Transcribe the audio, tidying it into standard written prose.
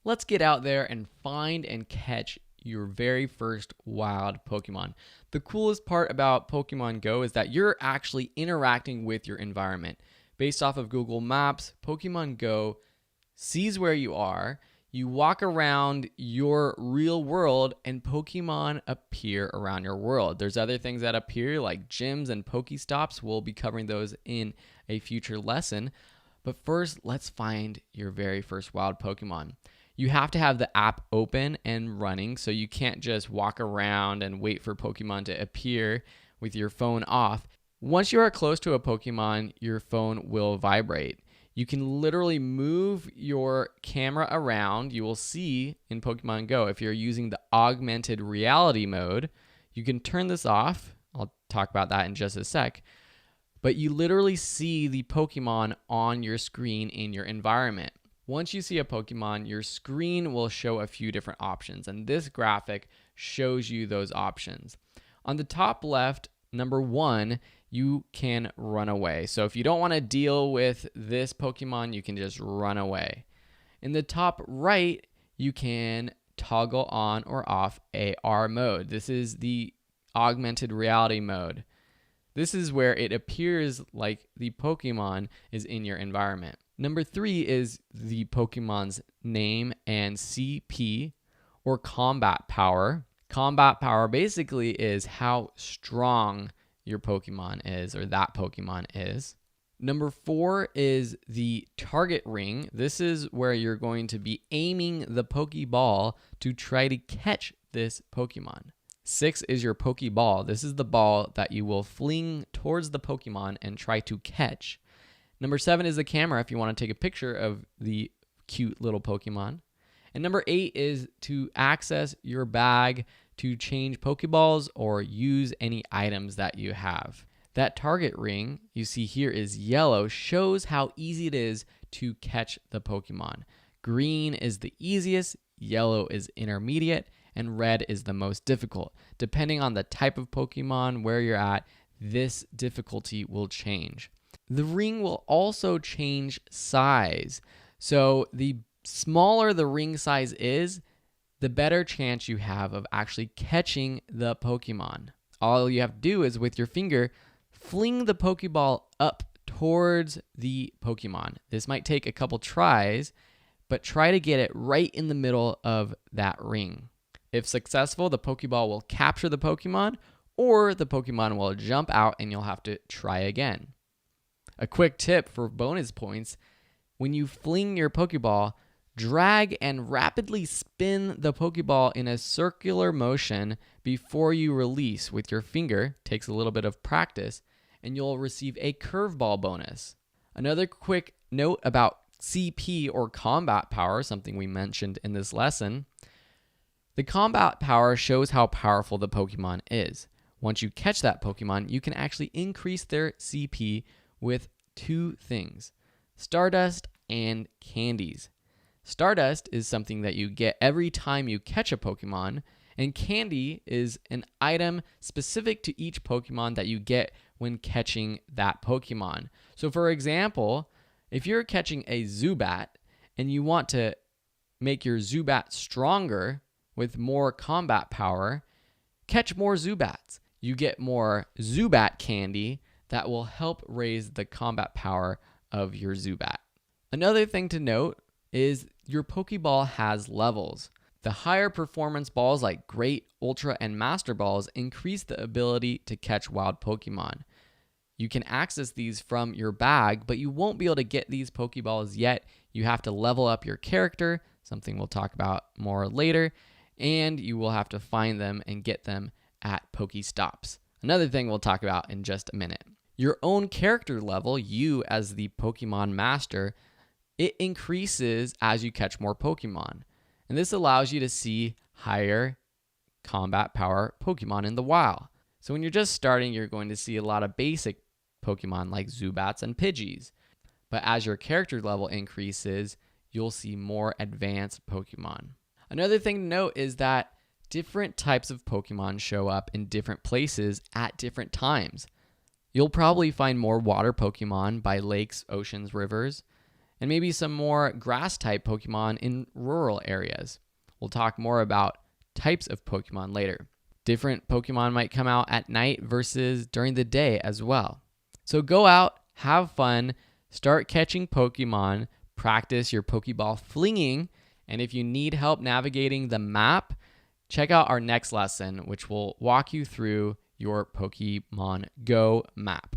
let's get out there and find and catch your very first wild Pokemon. The coolest part about Pokemon Go is that you're actually interacting with your environment. Based off of Google Maps, Pokemon Go sees where you are. You walk around your real world and Pokemon appear around your world. There's other things that appear like gyms and Pokestops. We'll be covering those in a future lesson. But first, let's find your very first wild Pokemon. You have to have the app open and running, so you can't just walk around and wait for Pokemon to appear with your phone off. Once you are close to a Pokemon, your phone will vibrate. You can literally move your camera around. You will see in Pokemon Go, if you're using the augmented reality mode, you can turn this off. I'll talk about that in just a sec. But you literally see the Pokemon on your screen in your environment. Once you see a Pokemon, your screen will show a few different options, and this graphic shows you those options. On the top left, number 1, you can run away. So if you don't want to deal with this Pokemon, you can just run away. In the top right, you can toggle on or off AR mode. This is the augmented reality mode. This is where it appears like the Pokemon is in your environment. Number 3 is the Pokemon's name and CP, or combat power. Combat power basically is how strong your Pokemon is, or that Pokemon is. Number 4 is the target ring. This is where you're going to be aiming the Pokeball to try to catch this Pokemon. 6 is your Pokeball. This is the ball that you will fling towards the Pokemon and try to catch. Number 7 is the camera if you want to take a picture of the cute little Pokemon. And number 8 is to access your bag to change Pokeballs or use any items that you have. That target ring you see here is yellow, shows how easy it is to catch the Pokemon. Green is the easiest, yellow is intermediate, and red is the most difficult. Depending on the type of Pokemon, where you're at, this difficulty will change. The ring will also change size. So the smaller the ring size is, the better chance you have of actually catching the Pokemon. All you have to do is with your finger, fling the Pokeball up towards the Pokemon. This might take a couple tries, but try to get it right in the middle of that ring. If successful, the Pokeball will capture the Pokemon, or the Pokemon will jump out and you'll have to try again. A quick tip for bonus points: when you fling your Pokeball, drag and rapidly spin the Pokeball in a circular motion before you release with your finger. Takes a little bit of practice, and you'll receive a curveball bonus. Another quick note about CP, or combat power, something we mentioned in this lesson. The combat power shows how powerful the Pokemon is. Once you catch that Pokemon, you can actually increase their CP with 2 things: Stardust and candies. Stardust is something that you get every time you catch a Pokemon, and candy is an item specific to each Pokemon that you get when catching that Pokemon. So for example, if you're catching a Zubat and you want to make your Zubat stronger with more combat power, catch more Zubats. You get more Zubat candy that will help raise the combat power of your Zubat. Another thing to note is your Pokeball has levels. The higher performance balls like Great, Ultra, and Master Balls increase the ability to catch wild Pokemon. You can access these from your bag, but you won't be able to get these Pokeballs yet. You have to level up your character, something we'll talk about more later, and you will have to find them and get them at Pokestops. Another thing we'll talk about in just a minute. Your own character level, you as the Pokemon Master, it increases as you catch more Pokemon. And this allows you to see higher combat power Pokemon in the wild. So when you're just starting, you're going to see a lot of basic Pokemon like Zubats and Pidgeys. But as your character level increases, you'll see more advanced Pokemon. Another thing to note is that different types of Pokemon show up in different places at different times. You'll probably find more water Pokemon by lakes, oceans, rivers, and maybe some more grass-type Pokemon in rural areas. We'll talk more about types of Pokemon later. Different Pokemon might come out at night versus during the day as well. So go out, have fun, start catching Pokemon, practice your Pokeball flinging, and if you need help navigating the map, check out our next lesson, which will walk you through your Pokemon Go map.